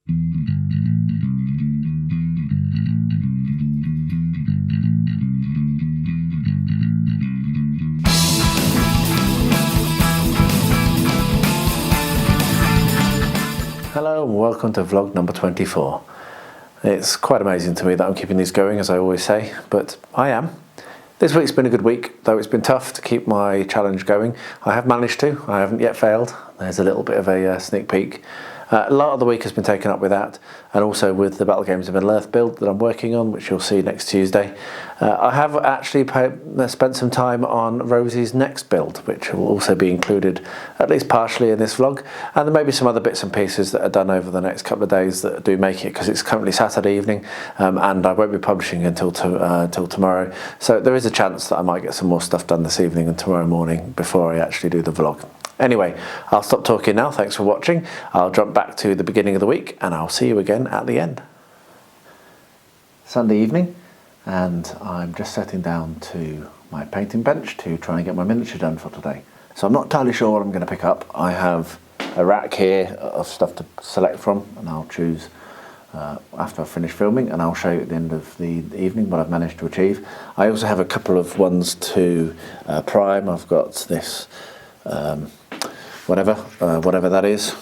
Hello and welcome to vlog number 24. It's quite amazing to me that I'm keeping these going, as I always say, but I am. This week's been a good week, though it's been tough to keep my challenge going. I have managed to, I haven't yet failed. There's a little bit of a sneak peek. A lot of the week has been taken up with that, and also with the Battle Games of Middle-earth build that I'm working on, which you'll see next Tuesday. I have actually spent some time on Rosie's next build, which will also be included at least partially in this vlog, and there may be some other bits and pieces that are done over the next couple of days that do make it, because it's currently Saturday evening, and I won't be publishing until tomorrow, so there is a chance that I might get some more stuff done this evening and tomorrow morning before I actually do the vlog. Anyway, I'll stop talking now. Thanks for watching. I'll jump back to the beginning of the week and I'll see you again at the end. Sunday evening, and I'm just sitting down to my painting bench to try and get my miniature done for today. So I'm not entirely sure what I'm going to pick up. I have a rack here of stuff to select from, and I'll choose after I've finished filming, and I'll show you at the end of the evening what I've managed to achieve. I also have a couple of ones to prime. I've got this whatever that is,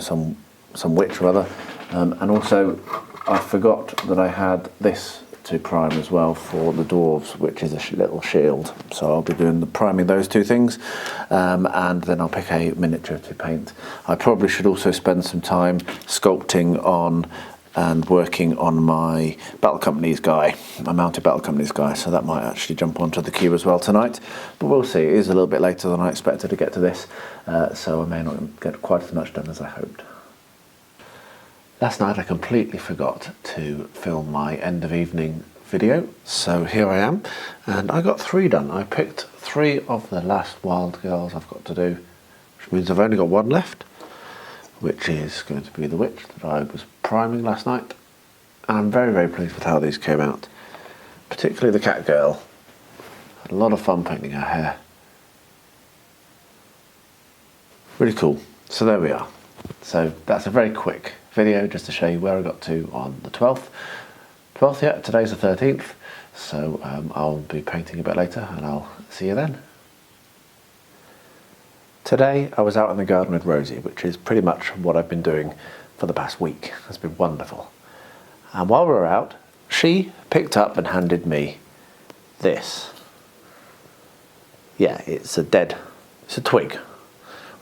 some witch or other, and also I forgot that I had this to prime as well for the dwarves, which is a little shield, so I'll be doing priming those two things, and then I'll pick a miniature to paint. I probably should also spend some time sculpting on and working on my Battle Companies guy, my mounted Battle Companies guy, so that might actually jump onto the queue as well tonight, but we'll see. It is a little bit later than I expected to get to this, so I may not get quite as much done as I hoped. Last night I completely forgot to film my end of evening video, so here I am, and I got 3 done. I picked 3 of the last wild girls I've got to do, which means I've only got 1 left, which is going to be the witch that I was priming last night, and I'm very, very pleased with how these came out, particularly the cat girl. Had a lot of fun painting her hair. Really cool. So there we are. So that's a very quick video just to show you where I got to on the 12th. Yeah, today's the 13th, so I'll be painting a bit later and I'll see you then. Today I was out in the garden with Rosie, which is pretty much what I've been doing for the past week. It's been wonderful. And while we were out, she picked up and handed me this. Yeah, it's a twig.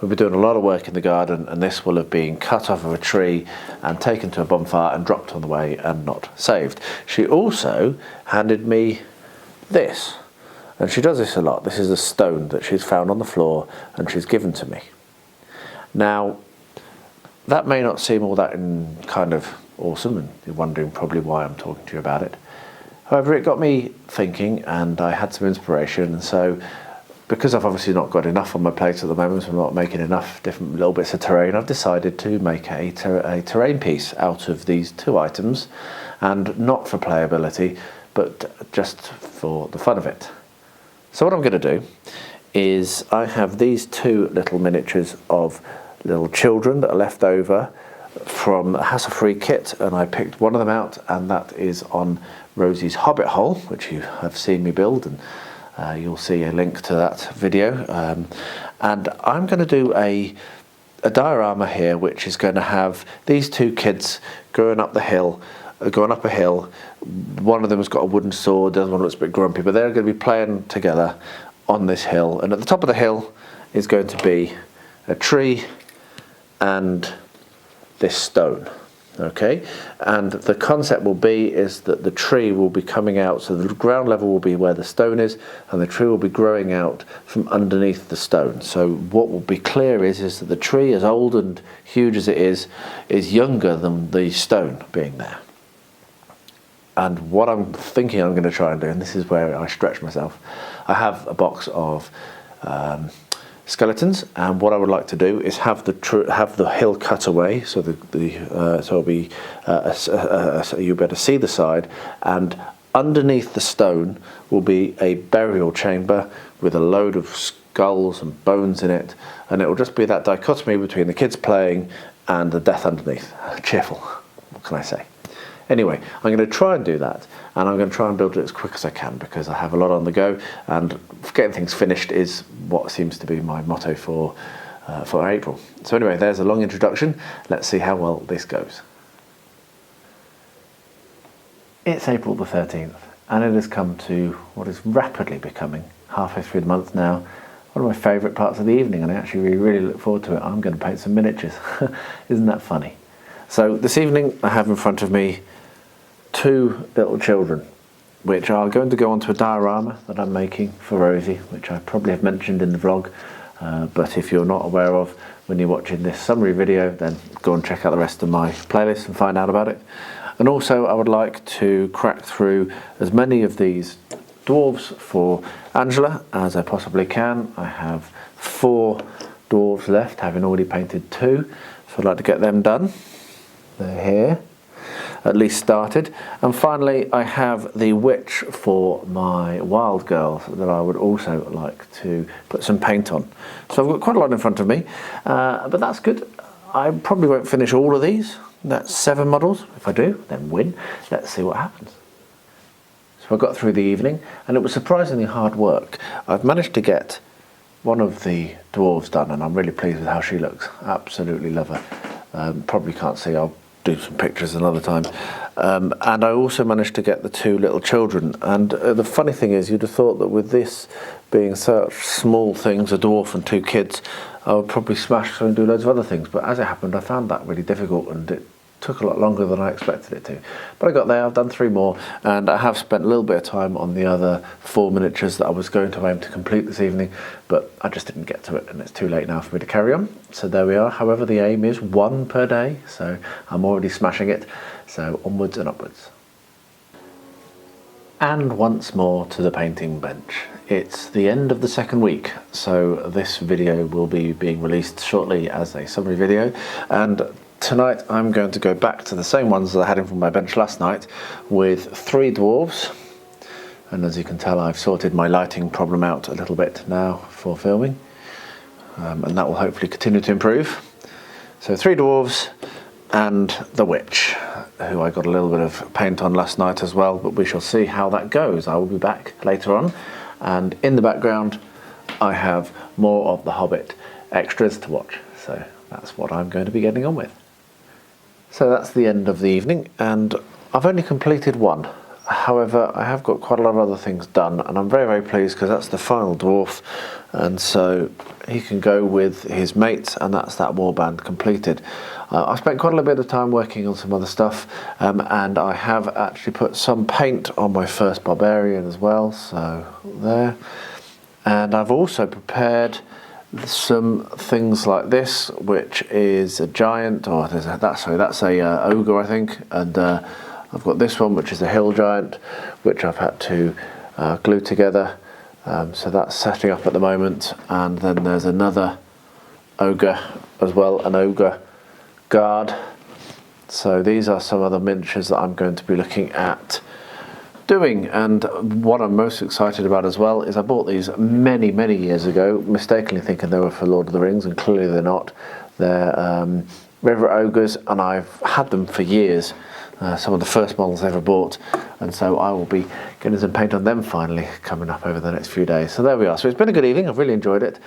We've been doing a lot of work in the garden, and this will have been cut off of a tree and taken to a bonfire and dropped on the way and not saved. She also handed me this. And she does this a lot. This is a stone that she's found on the floor and she's given to me. Now, that may not seem all that kind of awesome, and you're wondering probably why I'm talking to you about it. However, it got me thinking, and I had some inspiration, and so because I've obviously not got enough on my plate at the moment, so I'm not making enough different little bits of terrain, I've decided to make a terrain piece out of these 2 items, and not for playability, but just for the fun of it. So what I'm going to do is I have these 2 little miniatures of little children that are left over from the Hassle-Free kit, and I picked one of them out, and that is on Rosie's Hobbit hole, which you have seen me build, and you'll see a link to that video. And I'm going to do a diorama here, which is going to have these 2 kids going up a hill. One of them has got a wooden sword, the other one looks a bit grumpy, but they're going to be playing together on this hill, and at the top of the hill is going to be a tree and this stone. Okay, and the concept will be is that the tree will be coming out, so the ground level will be where the stone is, and the tree will be growing out from underneath the stone. So what will be clear is that the tree, as old and huge as it is younger than the stone being there. And what I'm thinking I'm going to try and do, and this is where I stretch myself, I have a box of skeletons, and what I would like to do is have the hill cut away, so so it'll be you'll be able to see the side, and underneath the stone will be a burial chamber with a load of skulls and bones in it, and it will just be that dichotomy between the kids playing and the death underneath. Cheerful, what can I say? Anyway, I'm going to try and do that, and I'm going to try and build it as quick as I can because I have a lot on the go, and getting things finished is what seems to be my motto for April. So anyway, there's a long introduction. Let's see how well this goes. It's April the 13th, and it has come to what is rapidly becoming halfway through the month now. One of my favourite parts of the evening, and I actually really look forward to it. I'm going to paint some miniatures. Isn't that funny? So this evening I have in front of me two little children, which are going to go onto a diorama that I'm making for Rosie, which I probably have mentioned in the vlog, but if you're not aware of when you're watching this summary video, then go and check out the rest of my playlist and find out about it. And also I would like to crack through as many of these dwarves for Angela as I possibly can. I have 4 dwarves left, having already painted 2, so I'd like to get them done. They're here, at least started. And finally I have the witch for my wild girls that I would also like to put some paint on. So I've got quite a lot in front of me, but that's good. I probably won't finish all of these. That's 7 models. If I do, then win. Let's see what happens. So I got through the evening, and it was surprisingly hard work. I've managed to get one of the dwarves done, and I'm really pleased with how she looks. Absolutely love her. Probably can't see, I'll do some pictures another time. And I also managed to get the 2 little children. And the funny thing is, you'd have thought that with this being such small things, a dwarf and 2 kids, I would probably smash through and do loads of other things. But as it happened, I found that really difficult, and it took a lot longer than I expected it to. But I got there, I've done 3 more, and I have spent a little bit of time on the other 4 miniatures that I was going to aim to complete this evening, but I just didn't get to it, and it's too late now for me to carry on. So there we are. However, the aim is 1 per day, so I'm already smashing it. So onwards and upwards. And once more to the painting bench. It's the end of the 2nd week, so this video will be being released shortly as a summary video, and tonight I'm going to go back to the same ones that I had in from my bench last night with 3 dwarves. And as you can tell, I've sorted my lighting problem out a little bit now for filming, and that will hopefully continue to improve. So 3 dwarves and the witch, who I got a little bit of paint on last night as well, but we shall see how that goes. I will be back later on, and in the background I have more of the Hobbit extras to watch, so that's what I'm going to be getting on with. So that's the end of the evening, and I've only completed 1. However, I have got quite a lot of other things done, and I'm very, very pleased because that's the final dwarf, and so he can go with his mates, and that's that warband completed. I spent quite a little bit of time working on some other stuff, and I have actually put some paint on my first barbarian as well, so there. And I've also prepared some things like this, which is a giant, or that's a ogre, I think, and I've got this one, which is a hill giant, which I've had to glue together. So that's setting up at the moment, and then there's another ogre as well, an ogre guard. So these are some of the miniatures that I'm going to be looking at doing, and what I'm most excited about as well is I bought these many years ago, mistakenly thinking they were for Lord of the Rings, and clearly they're not. They're river ogres, and I've had them for years. Some of the first models I ever bought, and so I will be getting some paint on them finally coming up over the next few days. So there we are. So it's been a good evening, I've really enjoyed it.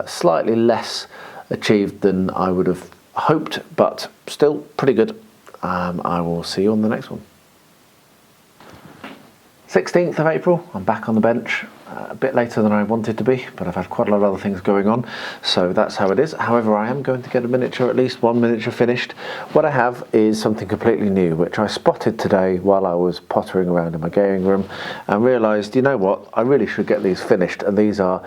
Slightly less achieved than I would have hoped, but still pretty good. I will see you on the next one. 16th of April, I'm back on the bench, a bit later than I wanted to be, but I've had quite a lot of other things going on, so that's how it is. However, I am going to get a miniature, at least 1 miniature finished. What I have is something completely new, which I spotted today while I was pottering around in my gaming room, and realised, you know what, I really should get these finished, and these are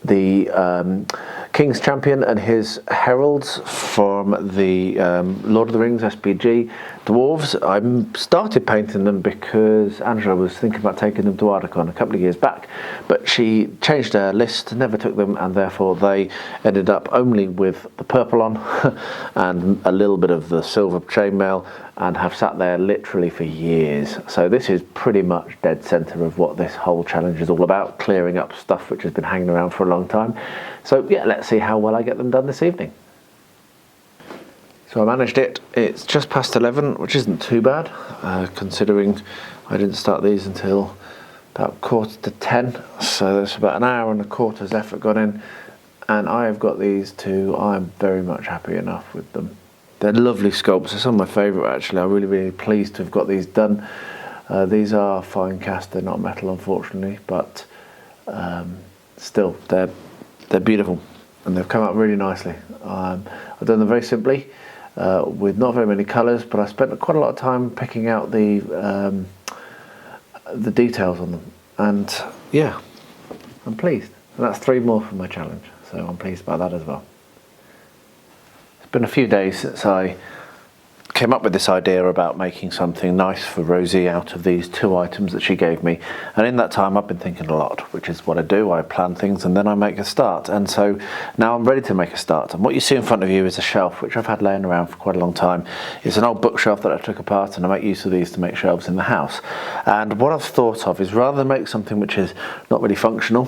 the King's Champion and his heralds from the Lord of the Rings SBG dwarves. I started painting them because Angela was thinking about taking them to Ardacon a couple of years back, but she changed her list, never took them, and therefore they ended up only with the purple on and a little bit of the silver chainmail, and have sat there literally for years. So this is pretty much dead centre of what this whole challenge is all about, clearing up stuff which has been hanging around for a long time. So yeah, let's see how well I get them done this evening. So I managed it. It's just past 11, which isn't too bad, considering I didn't start these until about 9:45. So there's about an hour and a quarter's effort gone in, and I have got these two. I'm very much happy enough with them. They're lovely sculpts. They're some of my favourite actually. I'm really pleased to have got these done. These are fine cast. They're not metal, unfortunately, but still, they're beautiful, and they've come out really nicely. I've done them very simply, with not very many colours, but I spent quite a lot of time picking out the details on them, and yeah, I'm pleased. And that's 3 more from my challenge, so I'm pleased about that as well. It's been a few days since I came up with this idea about making something nice for Rosie out of these 2 items that she gave me, and in that time I've been thinking a lot, which is what I do. I plan things and then I make a start, and so now I'm ready to make a start. And what you see in front of you is a shelf which I've had laying around for quite a long time. It's an old bookshelf that I took apart, and I make use of these to make shelves in the house. And what I've thought of is, rather than make something which is not really functional,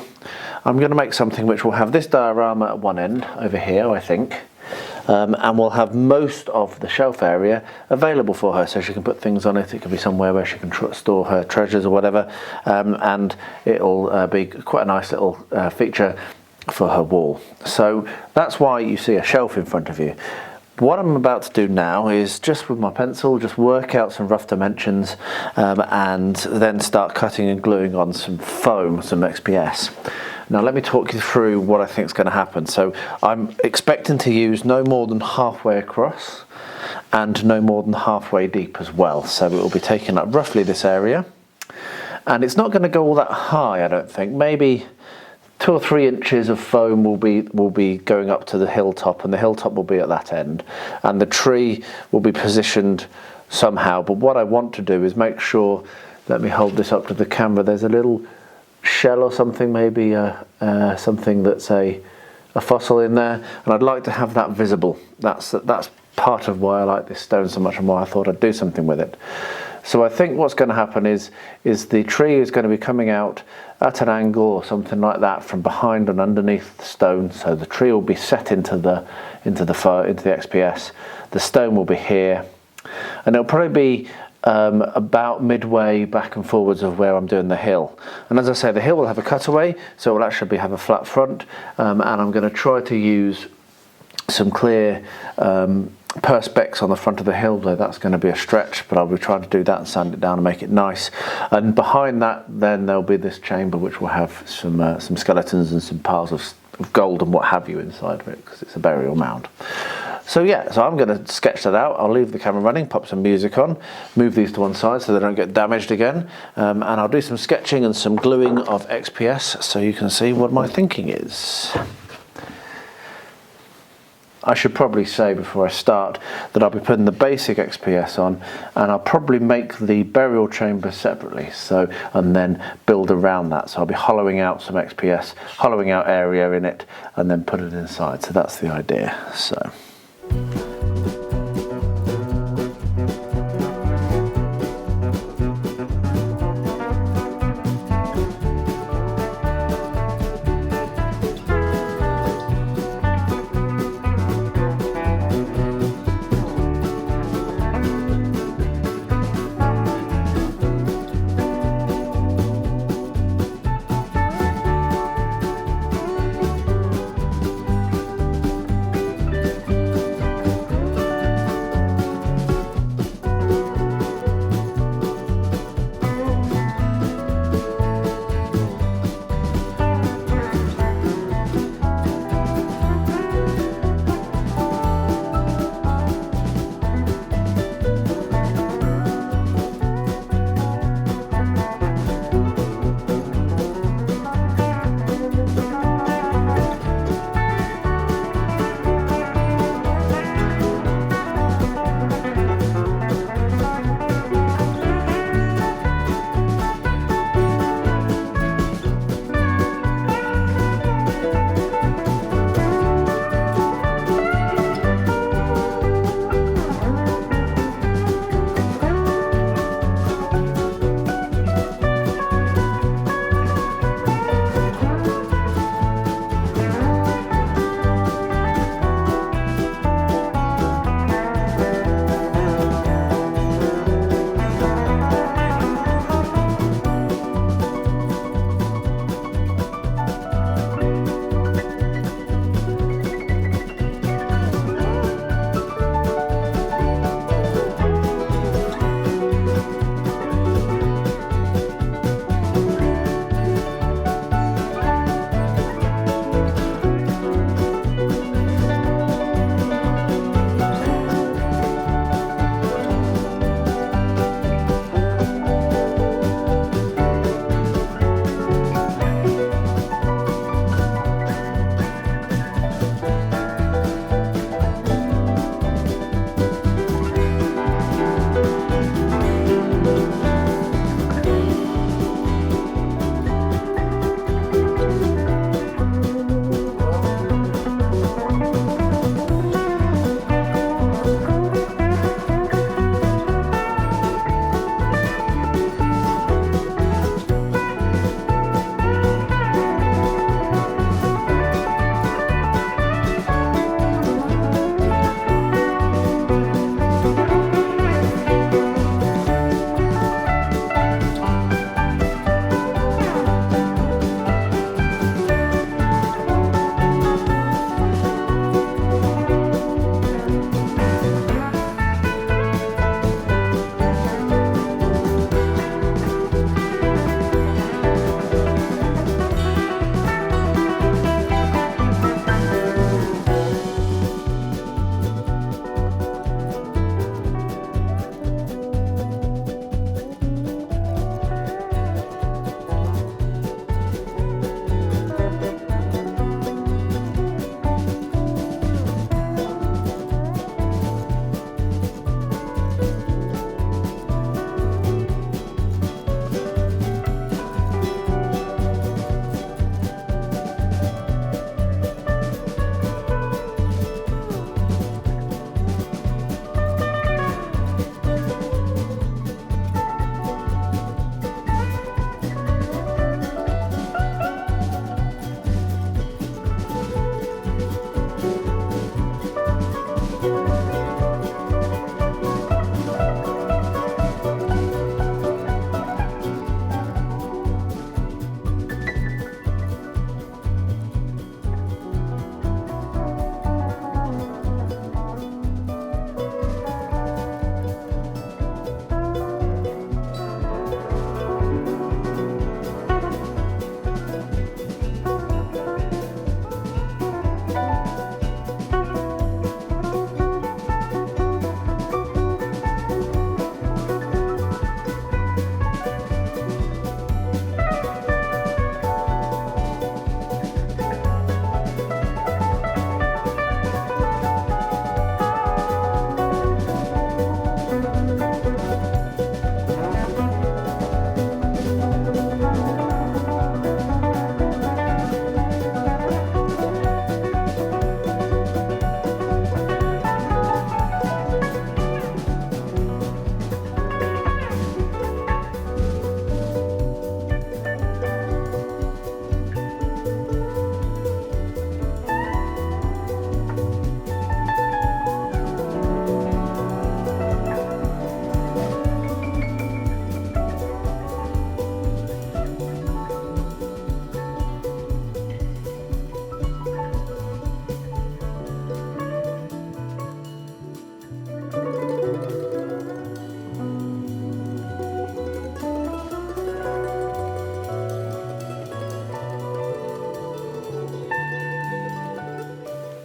I'm going to make something which will have this diorama at one end over here, I think. And we'll have most of the shelf area available for her, so she can put things on it. It could be somewhere where she can store her treasures or whatever, and it'll be quite a nice little feature for her wall. So that's why you see a shelf in front of you. What I'm about to do now is, just with my pencil, just work out some rough dimensions, and then start cutting and gluing on some foam, some XPS. Now let me talk you through what I think is going to happen. So I'm expecting to use no more than halfway across and no more than halfway deep as well. So it will be taking up roughly this area, and it's not going to go all that high, I don't think. Maybe 2 or 3 inches of foam will be going up to the hilltop, and the hilltop will be at that end, and the tree will be positioned somehow. But what I want to do is make sure, let me hold this up to the camera, there's a little shell or something, maybe something that's a fossil in there, and I'd like to have that visible. That's part of why I like this stone so much, and why I thought I'd do something with it. So I think what's going to happen is the tree is going to be coming out at an angle or something like that from behind and underneath the stone. So the tree will be set into the XPS. The stone will be here, and it'll probably be about midway back and forwards of where I'm doing the hill. And as I say, the hill will have a cutaway, so it will actually have a flat front, and I'm going to try to use some clear perspex on the front of the hill, though that's going to be a stretch, but I'll be trying to do that and sand it down and make it nice. And behind that then there'll be this chamber which will have some skeletons and some piles of gold and what have you inside of it, because it's a burial mound. So yeah, so I'm going to sketch that out. I'll leave the camera running, pop some music on, move these to one side so they don't get damaged again, and I'll do some sketching and some gluing of XPS so you can see what my thinking is. I should probably say before I start that I'll be putting the basic XPS on, and I'll probably make the burial chamber separately, and then build around that. So I'll be hollowing out some XPS, hollowing out area in it, and then put it inside. So that's the idea. So.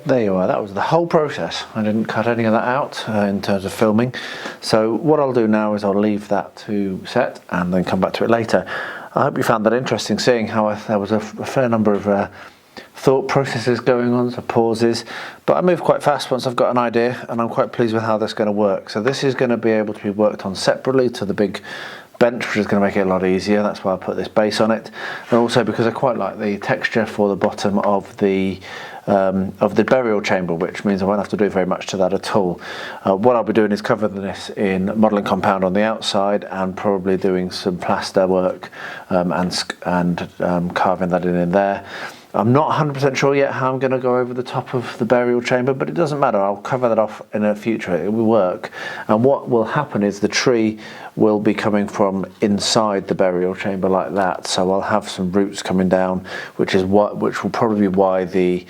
there you are, that was the whole process. I didn't cut any of that out in terms of filming. So what I'll do now is I'll leave that to set and then come back to it later. I hope you found that interesting, seeing how there was a fair number of thought processes going on, so pauses, but I move quite fast once I've got an idea, and I'm quite pleased with how that's going to work. So this is going to be able to be worked on separately to the big bench, which is going to make it a lot easier. That's why I put this base on it, and also because I quite like the texture for the bottom of the burial chamber, which means I won't have to do very much to that at all. What I'll be doing is covering this in modelling compound on the outside, and probably doing some plaster work and carving that in there. I'm not 100% sure yet how I'm going to go over the top of the burial chamber, but it doesn't matter. I'll cover that off in a future. It will work. And what will happen is the tree will be coming from inside the burial chamber like that. So I'll have some roots coming down, which will probably be why the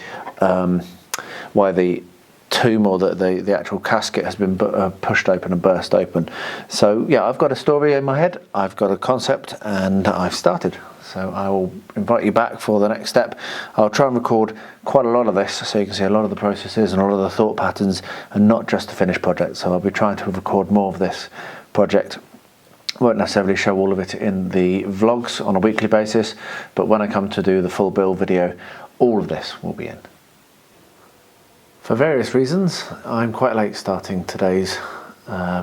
tomb or the actual casket has been pushed open and burst open. So yeah, I've got a story in my head, I've got a concept, and I've started. So I will invite you back for the next step. I'll try and record quite a lot of this so you can see a lot of the processes and a lot of the thought patterns, and not just the finished project. So I'll be trying to record more of this project. Won't necessarily show all of it in the vlogs on a weekly basis, but when I come to do the full build video, all of this will be in. For various reasons, I'm quite late starting today's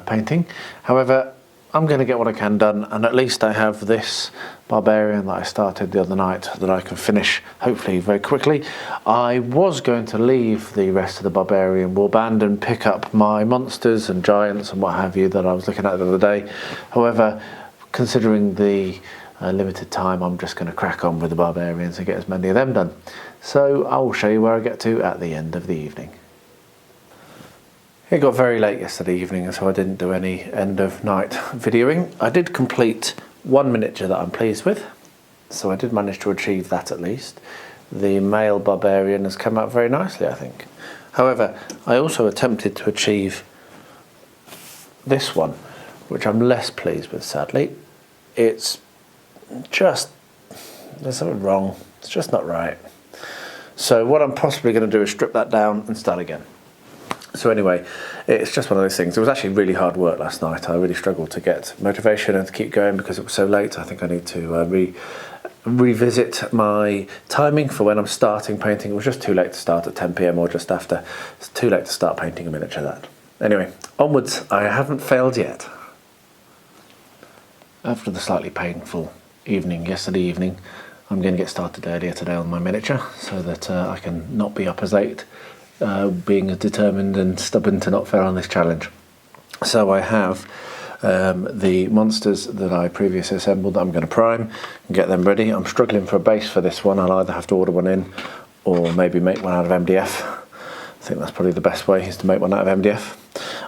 painting. However, I'm going to get what I can done, and at least I have this barbarian that I started the other night that I can finish hopefully very quickly. I was going to leave the rest of the barbarian warband and pick up my monsters and giants and what have you that I was looking at the other day. However, considering the limited time, I'm just going to crack on with the barbarians and get as many of them done. So I will show you where I get to at the end of the evening. It got very late yesterday evening, so I didn't do any end of night videoing. I did complete one miniature that I'm pleased with, so I did manage to achieve that at least. The male barbarian has come out very nicely, I think. However, I also attempted to achieve this one, which I'm less pleased with, sadly. It's just, there's something wrong. It's just not right. So what I'm possibly going to do is strip that down and start again. So anyway, it's just one of those things. It was actually really hard work last night. I really struggled to get motivation and to keep going because it was so late. I think I need to revisit my timing for when I'm starting painting. It was just too late to start at 10 PM or just after. It's too late to start painting a miniature of that. Anyway, onwards. I haven't failed yet. After the slightly painful evening, yesterday evening, I'm going to get started earlier today on my miniature so that I can not be up as late. Being as determined and stubborn to not fail on this challenge. So I have the monsters that I previously assembled that I'm going to prime and get them ready. I'm struggling for a base for this one. I'll either have to order one in or maybe make one out of MDF. I think that's probably the best way, is to make one out of MDF.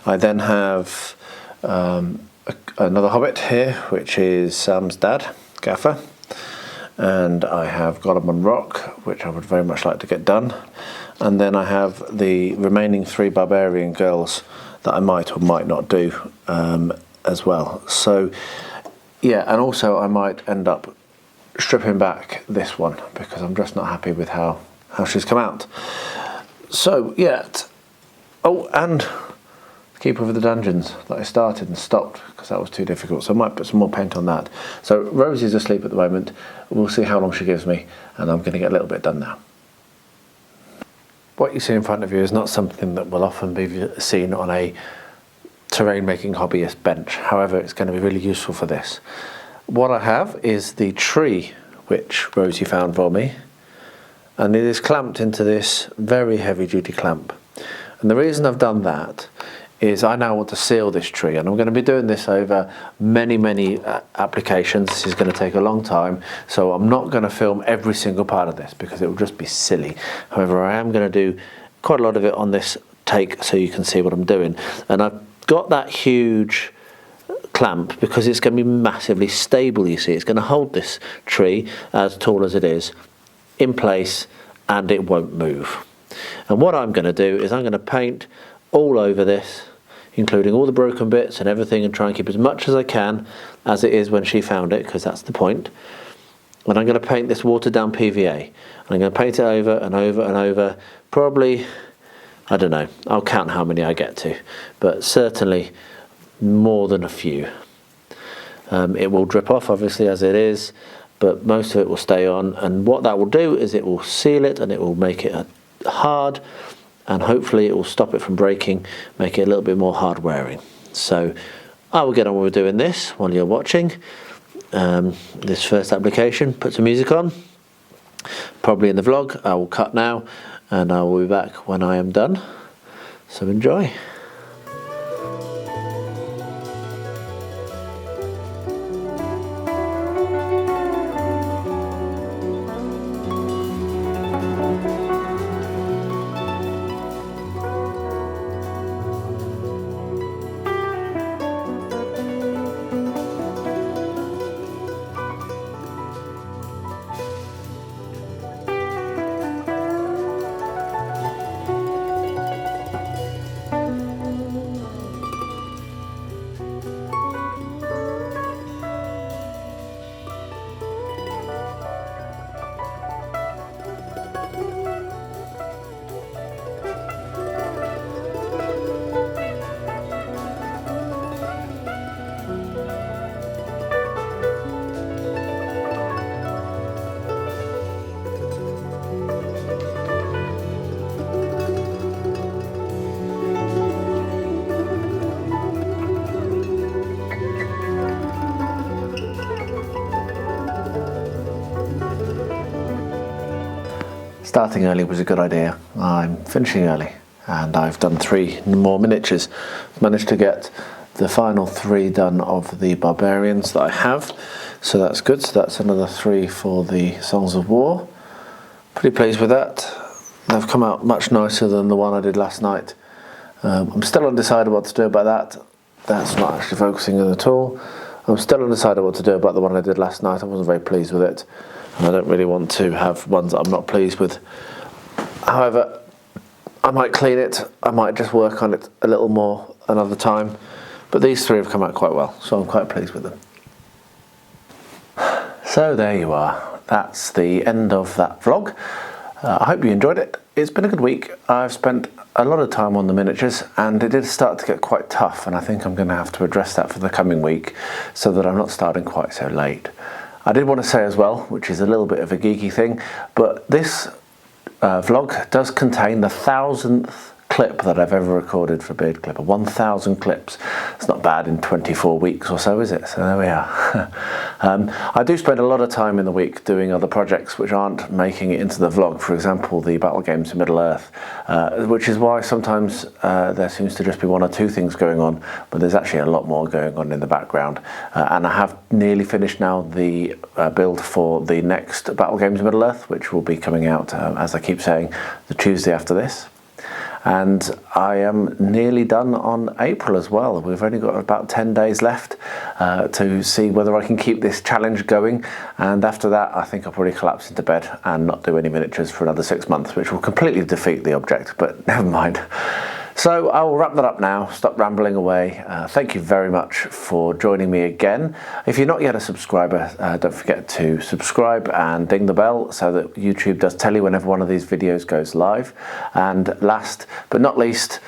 I then have another hobbit here, which is Sam's dad, Gaffer. And I have Gollum and Rock, which I would very much like to get done. And then I have the remaining 3 barbarian girls that I might or might not do as well. So yeah, and also I might end up stripping back this one because I'm just not happy with how she's come out. So yeah, oh, and Keeper of the Dungeons that I started and stopped because that was too difficult, so I might put some more paint on that. So Rosie's asleep at the moment. We'll see how long she gives me, and I'm going to get a little bit done now. What you see in front of you is not something that will often be seen on a terrain making hobbyist bench. However, it's going to be really useful for this. What I have is the tree which Rosie found for me, and it is clamped into this very heavy duty clamp. And the reason I've done that is I now want to seal this tree, and I'm going to be doing this over many applications. This is going to take a long time, so I'm not going to film every single part of this because it will just be silly. However, I am going to do quite a lot of it on this take so you can see what I'm doing. And I've got that huge clamp because it's going to be massively stable, you see. It's going to hold this tree, as tall as it is, in place, and it won't move. And what I'm going to do is I'm going to paint all over this, including all the broken bits and everything, and try and keep as much as I can as it is when she found it, because that's the point. And I'm going to paint this watered down PVA, and I'm going to paint it over and over and over, probably I don't know, I'll count how many I get to, but certainly more than a few. It will drip off obviously as it is, but most of it will stay on, and what that will do is it will seal it and it will make it hard, and hopefully it will stop it from breaking, make it a little bit more hard wearing. So I will get on with doing this while you're watching this first application. Put some music on, probably in the vlog. I will cut now and I will be back when I am done, so enjoy. Starting early was a good idea. I'm finishing early and I've done 3 more miniatures. Managed to get the final 3 done of the barbarians that I have, so that's good. So that's another 3 for the Songs of War. Pretty pleased with that. They've come out much nicer than the one I did last night. I'm still undecided what to do about that. That's not actually focusing in at all. I'm still undecided what to do about the one I did last night. I wasn't very pleased with it, and I don't really want to have ones that I'm not pleased with. However, I might clean it, I might just work on it a little more another time, but these 3 have come out quite well, so I'm quite pleased with them. So there you are, that's the end of that vlog. I hope you enjoyed it. It's been a good week. I've spent a lot of time on the miniatures and it did start to get quite tough, and I think I'm going to have to address that for the coming week so that I'm not starting quite so late. I did want to say as well, which is a little bit of a geeky thing, but this vlog does contain the 1000th clip that I've ever recorded for Beard Clipper. 1000 clips. It's not bad in 24 weeks or so, is it? So there we are. I do spend a lot of time in the week doing other projects which aren't making it into the vlog. For example, the Battle Games in Middle Earth, which is why sometimes there seems to just be 1 or 2 things going on, but there's actually a lot more going on in the background. And I have nearly finished now the build for the next Battle Games in Middle Earth, which will be coming out, as I keep saying, the Tuesday after this. And I am nearly done on April as well. We've only got about 10 days left to see whether I can keep this challenge going, and after that I think I'll probably collapse into bed and not do any miniatures for another 6 months, which will completely defeat the object, but never mind. So I will wrap that up now, stop rambling away. Thank you very much for joining me again. If you're not yet a subscriber, don't forget to subscribe and ding the bell so that YouTube does tell you whenever one of these videos goes live. And last but not least,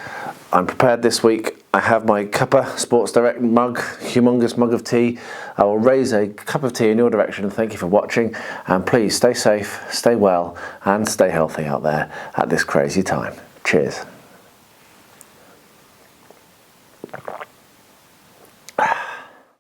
I'm prepared this week. I have my Cuppa Sports Direct mug, humongous mug of tea. I will raise a cup of tea in your direction. Thank you for watching, and please stay safe, stay well, and stay healthy out there at this crazy time. Cheers.